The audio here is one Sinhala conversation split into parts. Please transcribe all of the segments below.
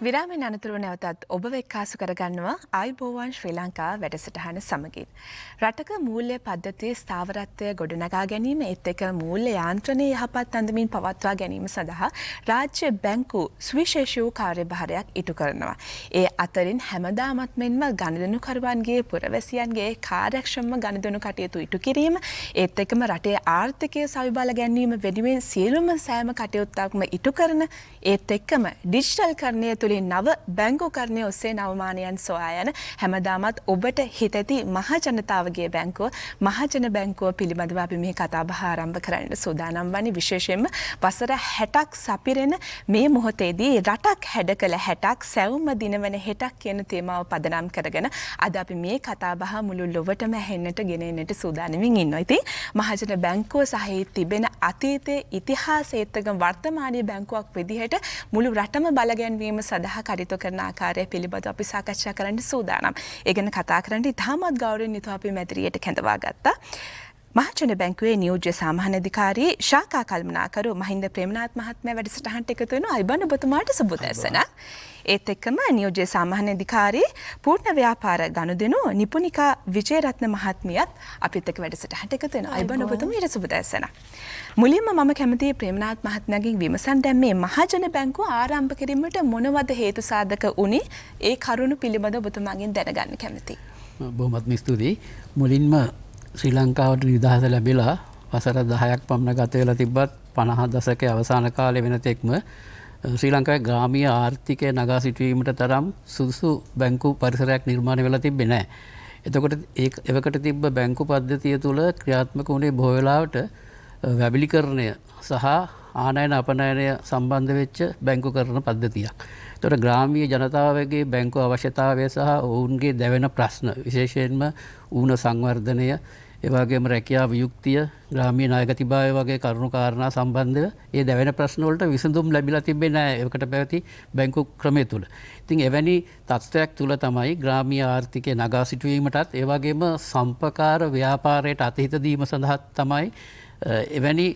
විරාමයෙන් අනතුරුව නැවතත් ඔබ එක්කාසු කරගන්නවා ආයුබෝවන් ශ්‍රී ලංකා වැඩසටහන සමගින්. රටක මූල්‍ය පද්ධතියේ ස්ථාවරත්වය ගොඩනගා ගැනීම එත් එක්ක මූල්‍ය යාන්ත්‍රණය යහපත් අන්දමින් පවත්වා ගැනීම සඳහා රාජ්‍ය බැංකු සුවිශේෂී වූ කාර්යභාරයක් ඉටු කරනවා. ඒ අතරින් හැමදාමත් මෙන්ම ගනුදෙනුකරුවන්ගේ පුරවැසියන්ගේ කාර්යක්ෂමව ගනුදෙනු කටයුතු ඉටු කිරීම ඒත් එක්කම රටේ ආර්ථිකය සවිබල ගැනීම වෙනුවෙන් සියලුම සෑම කටයුත්තක්ම ඉටු කරන ඒත් එක්කම ඩිජිටල් කරණය තුළින් නව බැංකුකරණය ඔස්සේ නවමානයන් සොයා යන හැමදාමත් ඔබට හිතැති මහජනතාවගේ බැංකුව මහජන බැංකුව පිළිබඳව අපි මේ කතාබහ ආරම්භ කරන්න සූදානම් වන්නේ විශේෂයෙන්ම වසර 60ක් සපිරෙන මේ මොහොතේදී රටක් හැඩ කළ 60ක් සැවුම දිනවන 60ක් කියන තේමාව පදනම් කරගෙන අද අපි මේ කතාබහ මුළු ලොවටම ඇහෙන්නට ගෙන එන්නට සූදානමින් ඉන්නවා. ඉතින් මහජන බැංකුව සහයේ තිබෙන අතීතයේ ඉතිහාසයේත් එක්ක වර්තමානීය බැංකුවක් විදිහට මුළු රටම බලගැන්වීම සඳහා කටයුතු කරන ආකාරය පිළිබඳව අපි සාකච්ඡා කරන්න සූදානම්. ඒ ගැන කතා කරන්න ඉතාමත් ගෞරවයෙන් යුතුව අපි මැදිරියට කැඳවා ගත්තා. මහජන බැංකුවේ නියෝජ්‍ය සාමාන්‍ය අධිකාරී ශාඛා කළමනාකරු මහින්ද ප්‍රේමනාත් මහත්මයා වැඩසටහනට එකතු වෙනවා. අයිබෝන් ඔබතුමාට සුබ උදෑසන. ඒත් එක්කම නියෝජ්‍ය සාමාන්‍ය අධිකාරී පූර්ණ ව්‍යාපාර ගනුදෙනු නිපුණිකා විජේරත්න මහත්මියත් අපිත් එක්ක වැඩසටහනට එකතු වෙනවා. අයිබෝන් ඔබතුමීට සුබ උදෑසන. මුලින්ම මම කැමතියි ප්‍රේමනාත් මහත්මයාගෙන් විමසන්න දැන් මේ මහජන බැංකුව ආරම්භ කිරීමට මොනවද හේතු සාධක වුණේ? ඒ කරුණු පිළිබඳව ඔබතුමාගෙන් දැනගන්න කැමතියි. බොහොමත්ම ස්තුතියි. මුලින්ම ශ්‍රී ලංකාවට නිදහස ලැබිලා වසර 10ක් පමණ ගත වෙලා තිබ්බත් 50 දශකයේ අවසාන කාලේ වෙනතෙක්ම ශ්‍රී ලංකාවේ ග්‍රාමීය ආර්ථිකය නගා සිටුවීමට තරම් සුදුසු බැංකු පරිසරයක් නිර්මාණය වෙලා තිබෙන්නේ නැහැ. එතකොට එවකට තිබ්බ බැංකු පද්ධතිය තුළ ක්‍රියාත්මක වුණේ බොහෝ වෙලාවට වැබිලිකරණය සහ ආනයන අපනයනය සම්බන්ධ වෙච්ච බැංකුකරණ පද්ධතියක්. එතකොට ග්‍රාමීය ජනතාවගේ බැංකු අවශ්‍යතාවය සහ ඔවුන්ගේ දැවෙන ප්‍රශ්න විශේෂයෙන්ම ඌන සංවර්ධනය ඒ වගේම රැකියාව යුක්තිය ග්‍රාමීය ණයගතිභාවය වගේ කරුණු කාරණා සම්බන්ධව ඒ දැවෙන ප්‍රශ්න වලට විසඳුම් ලැබිලා තිබෙන්නේ නැහැ ඒකට පැවති බැංකු ක්‍රමය තුල. ඉතින් එවැනි තත්ත්වයක් තුල තමයි ග්‍රාමීය ආර්ථිකය නගා සිටුවීමටත් ඒ වගේම සම්පකාර ව්‍යාපාරයට අතහිත දීම සඳහා තමයි එවැනි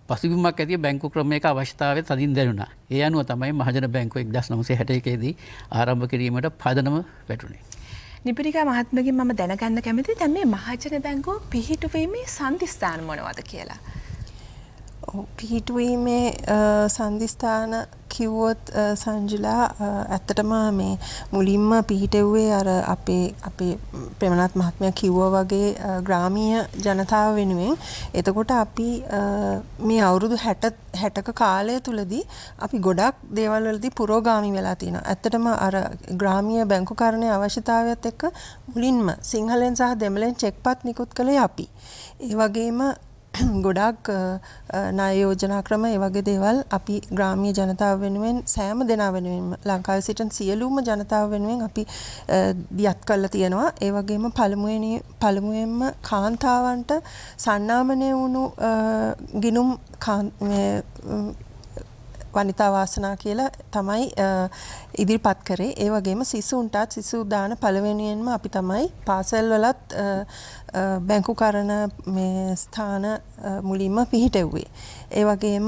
පසුබිමක් ඇති බැංකු ක්‍රමයක අවශ්‍යතාවය තදින් දැනුණා. ඒ අනුව තමයි මහජන බැංකුව 1961 දී ආරම්භ කිරීමට පදනම වැටුනේ. නිපුණිකා මහත්මයාගෙන් මම දැනගන්න කැමතියි දැන් මේ මහජන බැංකුව පිහිටුවීමේ සන්ධිස්ථාන මොනවද කියලා. පිහිටුවීමේ සන්ධිස්ථාන කිව්වොත් සංජුලා ඇත්තටම මේ මුලින්ම පිහිටෙව්වේ අර අපේ ප්‍රේමනාත් මහත්මයා කිව්වා වගේ ග්‍රාමීය ජනතාව වෙනුවෙන්. එතකොට අපි මේ අවුරුදු 60ක කාලය තුලදී අපි ගොඩක් දේවල් වලදී පුරෝගාමී වෙලා තියෙනවා. ඇත්තටම අර ග්‍රාමීය බැංකුකරණයේ අවශ්‍යතාවයත් එක්ක මුලින්ම සිංහලෙන් සහ දෙමළෙන් චෙක්පත් නිකුත් කළේ අපි. ඒ වගේම ගොඩක් ණය යෝජනා ක්‍රම ඒ වගේ දේවල් අපි ග්‍රාමීය ජනතාව වෙනුවෙන් සෑම දෙනා වෙනුවෙන් ලංකාවේ සිටින සියලුම ජනතාව වෙනුවෙන් අපි දියත් කරලා තියෙනවා. ඒ වගේම පළමුවෙන්ම කාන්තාවන්ට සන්නාමනය වුණු ගිණුම් වනිතා වාසනා කියලා තමයි ඉදිරිපත් කරේ. ඒ වගේම සිසුන්ටත් සිසු දාන පළවෙනියෙන්ම අපි තමයි පාසල් වලත් බැංකුකරණ මේ ස්ථාන මුලින්ම පිහිටෙව්වේ. ඒ වගේම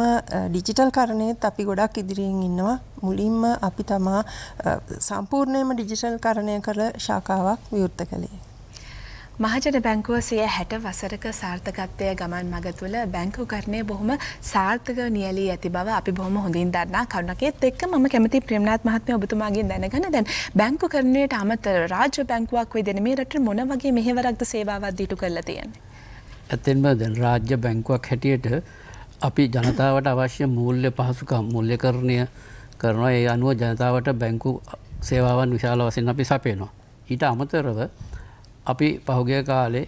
ඩිජිටල් කරණයත් අපි ගොඩක් ඉදිරියෙන් ඉන්නවා. මුලින්ම අපි තමා සම්පූර්ණයෙන්ම ඩිජිටල් කරණය කළ ශාඛාවක් විවෘත කළේ. මහජන බැංකුව 60 වසරක සාර්ථකත්වය ගමන් මඟ තුළ බැංකුකරණය බොහොම සාර්ථකව නියැලී ඇති බව අපි බොහොම හොඳින් දන්නා කරුණක්. ඒත් එක්ක මම කැමති ප්‍රේමනාත් මහත්මයා ඔබතුමාගෙන් දැනගන්න දැන් බැංකුකරණයට අමතර රාජ්‍ය බැංකුවක් විදිහට මේ රටේ මොන වගේ මෙහෙවරක්ද සේවාවක් දීටු කරලා තියෙන්නේ? ඇත්තෙන්ම දැන් රාජ්‍ය බැංකුවක් හැටියට අපි ජනතාවට අවශ්‍ය මූල්‍ය පහසුකම් මූල්‍යකරණය කරනවා. ඒ අනුව ජනතාවට බැංකු සේවාවන් විශාල වශයෙන් අපි සපයනවා. ඊට අමතරව අපි පහුගිය කාලේ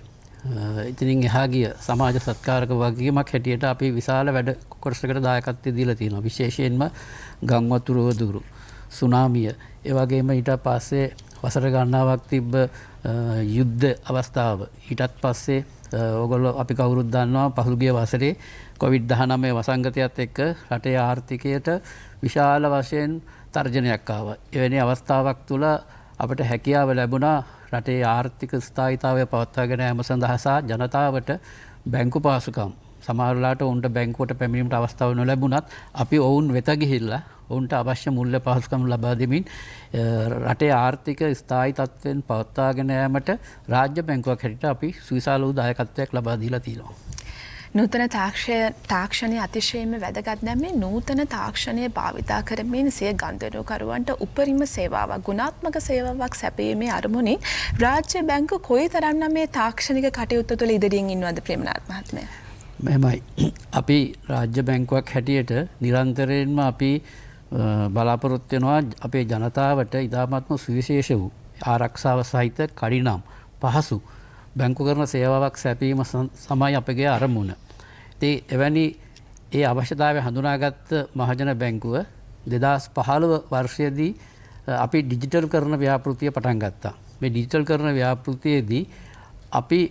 ඉතින් එහා ගිය සමාජ සත්කාරක වගකීමක් හැටියට අපි විශාල වැඩ කොටසකට දායකත්වය දීලා තියෙනවා. විශේෂයෙන්ම ගංවතුර දුරු සුනාමිය ඒ වගේම ඊට පස්සේ වසර ගණනාවක් තිබ්බ යුද්ධ අවස්ථාව ඊටත් පස්සේ ඔයගොල්ලෝ අපි කවුරුත් දන්නවා පහුගිය වසරේ COVID-19 වසංගතයත් එක්ක රටේ ආර්ථිකයට විශාල වශයෙන් තර්ජනයක් ආවා. එවැනි අවස්ථාවක් තුළ අපට හැකියාව ලැබුණා රටේ ආර්ථික ස්ථායීතාවය පවත්වාගෙන යාම සඳහා සහ ජනතාවට බැංකු පහසුකම් සමහර වෙලාවට උන්ට බැංකුවට පැමිණීමට අවස්ථාව නොලැබුණත් අපි ඔවුන් වෙත ගිහිල්ලා ඔවුන්ට අවශ්‍ය මුල්‍ය පහසුකම් ලබා දෙමින් රටේ ආර්ථික ස්ථායි තත්ත්වයෙන් පවත්වාගෙන යාමට රාජ්‍ය බැංකුවක් හැටියට අපි සුවිශාල වූ දායකත්වයක් ලබා දීලා තියෙනවා. නූතන තාක්ෂණය අතිශයම වැදගත් නම් මේ නූතන තාක්ෂණය භාවිතා කරමින් සිය ගනුදෙනුකරුවන්ට උපරිම සේවාවක් ගුණාත්මක සේවාවක් සැපයීමේ අරමුණින් රාජ්‍ය බැංකුව කොයිතරම්නම් මේ තාක්ෂණික කටයුතු තුළ ඉදිරියෙන් ඉන්නවද ප්‍රේමනාත් මහත්මයා? මෙහෙමයි. අපි රාජ්‍ය බැංකුවක් හැටියට නිරන්තරයෙන්ම අපි බලාපොරොත්තු වෙනවා අපේ ජනතාවට ඉතාමත්ම සුවිශේෂ වූ ආරක්ෂාව සහිත කඩිනම් පහසු බැංකු කරන සේවාවක් සැපීම සමයි අපගේ අරමුණ. ඉතින් එවැනි ඒ අවශ්‍යතාවය හඳුනාගත්ත මහජන බැංකුව 2015 වර්ෂයේදී අපි ඩිජිටල් කරන ව්‍යාපෘතිය පටන් ගත්තා. මේ ඩිජිටල් කරන ව්‍යාපෘතියේදී අපි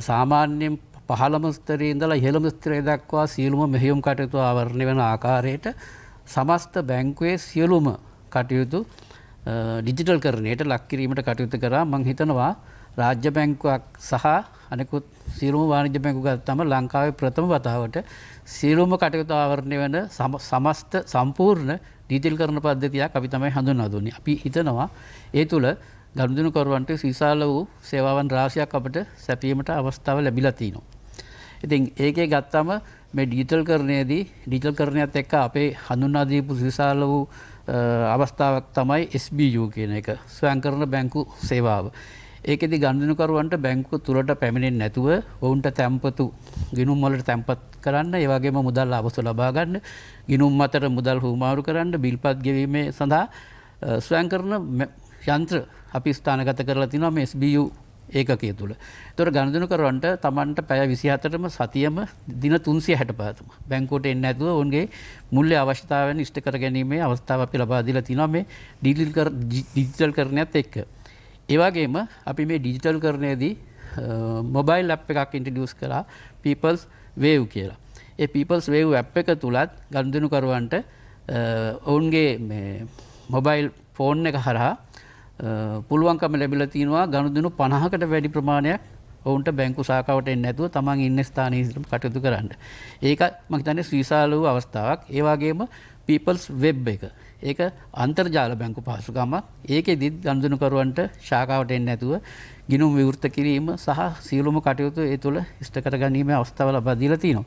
සාමාන්‍යයෙන් පහළම ස්තරයේ ඉඳලා ඉහළම ස්තරය දක්වා සියලුම මෙහෙයුම් කටයුතු ආවරණය වෙන ආකාරයට සමස්ත බැංකුවේ සියලුම කටයුතු ඩිජිටල් කරණයට ලක් කිරීමට කටයුතු කරා. මම හිතනවා රාජ්‍ය බැංකුවක් සහ අනෙකුත් සියලුම වාණිජ්‍ය බැංකු ගත්තම ලංකාවේ ප්‍රථම වතාවට සියලුම කටයුතු ආවරණය වෙන සමස්ත සම්පූර්ණ ඩිජිටල් කරන පද්ධතියක් අපි තමයි හඳුන්වා දුන්නේ. අපි හිතනවා ඒ තුළ ගනුදෙනුකරුවන්ට විශාල වූ සේවාවන් රාශියක් අපට සැපීමට අවස්ථාව ලැබිලා තියෙනවා. ඉතින් ඒකේ ගත්තම මේ ඩිජිටල් කරණයේදී ඩිජිටල් කරණයත් එක්ක අපේ හඳුන්වා දීපු විශාල වූ අවස්ථාවක් තමයි SBU කියන එක ස්වයං කරන බැංකු සේවාව. ඒකෙදි ගනුදෙනුකරුවන්ට බැංකුව තුලට පැමිණෙන්නේ නැතුව ඔවුන්ට තැන්පතු ගිණුම් වලට තැන්පත් කරන්න, ඒ වගේම මුදල් ආපසු ලබා ගන්න, ගිණුම් අතර මුදල් හුවමාරු කරන්න, බිල්පත් ගෙවීමේ සඳහා ස්වයං කරන යන්ත්‍ර අපි ස්ථානගත කරලා තිනවා මේ SBU ඒකකය තුළ. ඒතකොට ගනුදෙනුකරුවන්ට Tamanට පැය 24ම සතියම දින 365ම බැංකුවට එන්නේ නැතුව ඔවුන්ගේ මුල්‍ය අවශ්‍යතාවයන් ඉෂ්ට කර ගැනීමේ අවස්ථාව අපි ලබා දීලා තිනවා මේ ඩිජිටල් කරණයත් එක්ක. ඒ වගේම අපි මේ ඩිජිටල් කරණයේදී මොබයිල් ඇප් එකක් ඉන්ට්‍රොඩියුස් කරා People's Wave කියලා. ඒ People's Wave ඇප් එක තුලත් ගනුදෙනුකරුවන්ට ඔවුන්ගේ මේ මොබයිල් ෆෝන් එක හරහා පුළුවන්කම ලැබිලා තිනවා ගනුදෙනු 50කට වැඩි ප්‍රමාණයක් ඔවුන්ට බැංකු ශාඛාවට එන්නේ නැතුව තමන් ඉන්න ස්ථානයේ සිට කටයුතු කරන්න. ඒක මම හිතන්නේ විශාල වූ අවස්ථාවක්. ඒ වගේම People's Web එක. ඒක අන්තර්ජාල බැංකු පහසුකම. ඒකෙදි ගනුදෙනුකරුවන්ට ශාඛාවට එන්නේ නැතුව ගිණුම් විවෘත කිරීම සහ සියලුම කටයුතු ඒ තුළ ඉෂ්ට කරගැනීමේ අවස්ථාව ලබා දීලා තිනවා.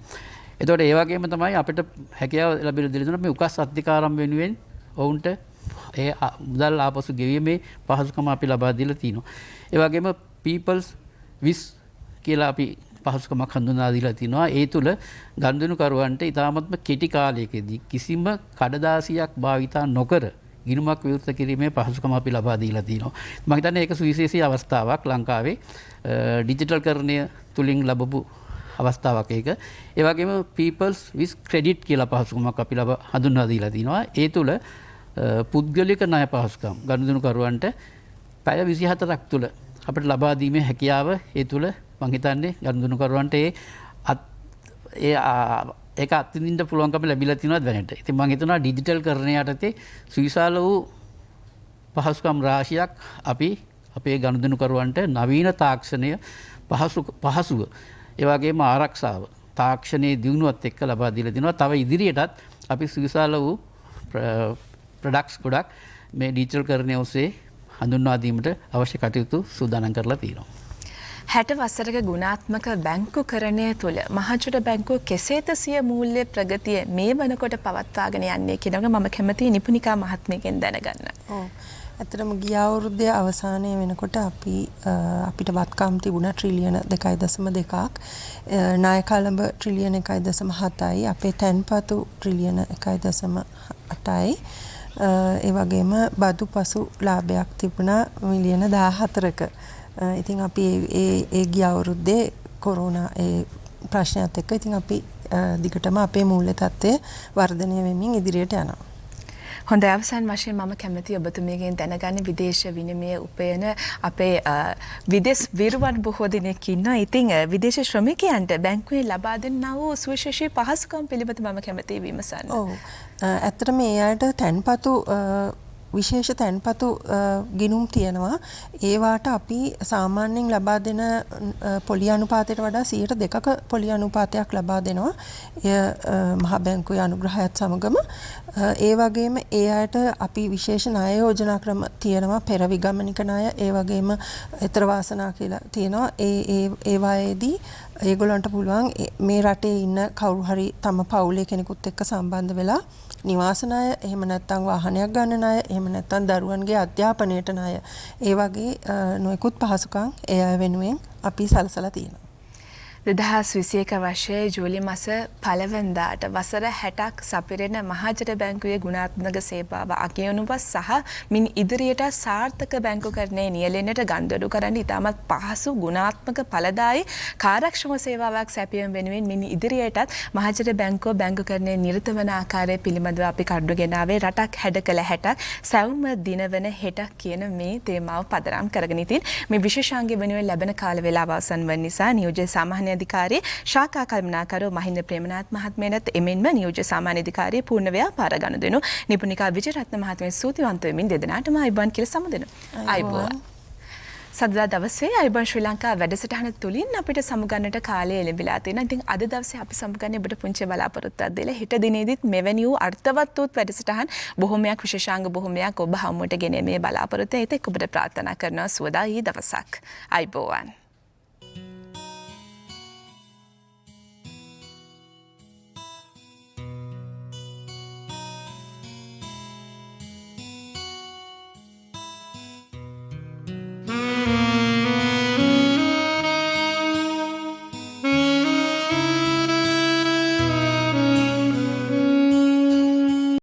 එතකොට ඒ වගේම තමයි අපිට හැකියාව ලැබිලා දීලා තියෙනවා මේ උකස් අධිකාරම් වෙනුවෙන් ඔවුන්ට ඒ මුදල් ආපසු ගෙවීමේ පහසුකම අපි ලබා දීලා තිනවා. ඒ වගේම People's Wish කියලා අපි පහසුකමක් හඳුන්වා දීලා තිනවා. ඒ තුල ගනුදෙනුකරුවන්ට ඉතාමත්ම කෙටි කාලයකදී කිසිම කඩදාසියක් භාවිතා නොකර ගිණුමක් විවෘත කිරීමේ පහසුකම අපි ලබා දීලා තිනවා. මම හිතන්නේ ඒක සුවිශේෂී අවස්ථාවක් ලංකාවේ ඩිජිටල් කරණය තුලින් ලැබපු අවස්ථාවක් ඒක. ඒ වගේම People's Wish Credit කියලා පහසුකමක් අපි හඳුන්වා දීලා තිනවා. ඒ තුල පුද්ගලික ණය පහසුකම් ගනුදෙනුකරුවන්ට පැය 24ක් තුල අපිට ලබා දීමේ හැකියාව ඒ තුල මම හිතන්නේ ගනුදෙනුකරුවන්ට ඒක අත්විඳින්න පුළුවන්කම ලැබිලා තියෙනවා දැනට. ඉතින් මම හිතනවා ඩිජිටල් කරණය යටතේ සුවිශාල වූ පහසුකම් රාශියක් අපි අපේ ගනුදෙනුකරුවන්ට නවීන තාක්ෂණය පහසුව ඒ වගේම ආරක්ෂාව තාක්ෂණයේ දියුණුවත් එක්ක ලබා දීලා තිනවා. තව ඉදිරියටත් අපි සුවිශාල වූ ප්‍රොඩක්ට්ස් ගොඩක් මේ ඩිජිටල් කරණය ඔස්සේ හඳුන්වා දීමට අවශ්‍ය කටයුතු සූදානම් කරලා තියෙනවා. 60 වසරක ගුණාත්මක බැංකුකරණය තුළ මහජන බැංකුව කෙසේද සිය මූල්‍ය ප්‍රගතිය මේ වනකොට පවත්වාගෙන යන්නේ කියන එක මම කැමතියි නිපුණිකා මහත්මියගෙන් දැනගන්න. ඔව්. ඇත්තටම ගිය අවුරුද්දේ අවසානයේ වෙනකොට අපිට වත්කම් තිබුණා ට්‍රිලියන 2.2ක්, ණය කළඹ ට්‍රිලියන 1.7යි, අපේ තැන්පතු ට්‍රිලියන 1.8යි. ඒ වගේම බදු පසු ලාභයක් තිබුණා මිලියන 14ක. ඉතින් අපි ඒ ගිය අවුරුද්දේ කොරෝනා ඒ ප්‍රශ්නයත් එක්ක ඉතින් අපි දිගටම අපේ මූල්‍ය තත්ත්වය වර්ධනය වෙමින් ඉදිරියට යනවා. හොඳ අවසන් වශයෙන් මම කැමති ඔබතුමියගෙන් දැනගන්න විදේශ විනිමය උපයන අපේ විදේශ විරුවන් බොහෝ දෙනෙක් ඉන්නවා. ඉතින් විදේශ ශ්‍රමිකයන්ට බැංකුවේ ලබා දෙන්නා වූ සුවිශේෂී පහසුකම් පිළිබඳව මම කැමතියි විමසන්න. ඔව්. ඇත්තටම මේ අයට තැන්පතු විශේෂ තැන්පතු ගිණුම් තියෙනවා. ඒවාට අපි සාමාන්‍යයෙන් ලබා දෙන පොලි අනුපාතයට වඩා 2% පොලි අනුපාතයක් ලබා දෙනවා. එය මහා බැංකුවේ අනුග්‍රහයත් සමගම ඒ වගේම ඒ අයට අපි විශේෂ ණය යෝජනා ක්‍රම තියෙනවා. පෙර විගමනික ණය, ඒ වගේම ඊතර වාසනා කියලා තියෙනවා. ඒවායේදී ඒගොල්ලන්ට පුළුවන් මේ රටේ ඉන්න කවුරු හරි තම පවුලේ කෙනෙකුත් එක්ක සම්බන්ධ වෙලා නිවාස ණය, එහෙම නැත්නම් වාහනයක් ගන්න ණය, එහෙම නැත්නම් දරුවන්ගේ අධ්‍යාපනයට ණය, ඒ වගේ නොයෙකුත් පහසුකම් ඒ අය වෙනුවෙන් අපි සලසලා තියෙනවා. 2021 වර්ෂයේ ජූලි මාස 1 වෙනිදාට වසර 60ක් සපිරෙන මහජන බැංකුවේ ගුණාත්මක සේවාව අගයනුව සහ මින් ඉදිරියට සාර්ථක බැංකුකරණයේ නියැලෙන්නට ගනුදෙනු කරන්න ඉතාමත් පහසු ගුණාත්මක ඵලදායී කාර්යක්ෂම සේවාවක් සැපයීම වෙනුවෙන් මින් ඉදිරියටත් මහජන බැංකුව බැංකුකරණයේ නිරත වන ආකාරය පිළිබඳව අපි කඩු ගෙනාවේ රටක් හැඩ කළ 60ක් සැවුම දිනවන හෙට කියන මේ තේමාව පදනම් කරගෙන ඉතින් මේ විශේෂාංගය වෙනුවෙන් ලැබෙන කාල වේලාව අවසන් වන නිසා නියෝජ්‍ය සාමාන්‍ය අධිකාරී ශාඛා කළමනාකරු මහින්ද ප්‍රේමනාත් මහත්මයාට එමෙන්ම නියෝජ්‍ය සාමාන්‍ය අධිකාරී පූර්ණ ව්‍යාපාර ගනුදෙනු නිපුණිකා විජයරත්න මහත්මිය ස්තුතිවන්ත වෙමින් දෙදෙනාටම අයිබෝන් කියලා සමුදෙනු. අයිබෝන්. සදා දවසේ අයිබෝන් ශ්‍රී ලංකා වැඩසටහන තුලින් අපිට සමුගන්නට කාලය ලැබිලා තියෙනවා. ඉතින් අද දවසේ අපි සමුගන්නේ ඔබට පුංචි බලාපොරොත්තුවක් දෙලා හෙට දිනේදීත් මෙවැනි වූ අර්ථවත් වූ වැඩසටහන් බොහොමයක් විශේෂාංග බොහොමයක් ඔබ හමුවට ගෙන මේ බලාපොරොත්තු ඇත. ඒක ඔබට ප්‍රාර්ථනා කරනවා සුවදායි දවසක්. අයිබෝන්.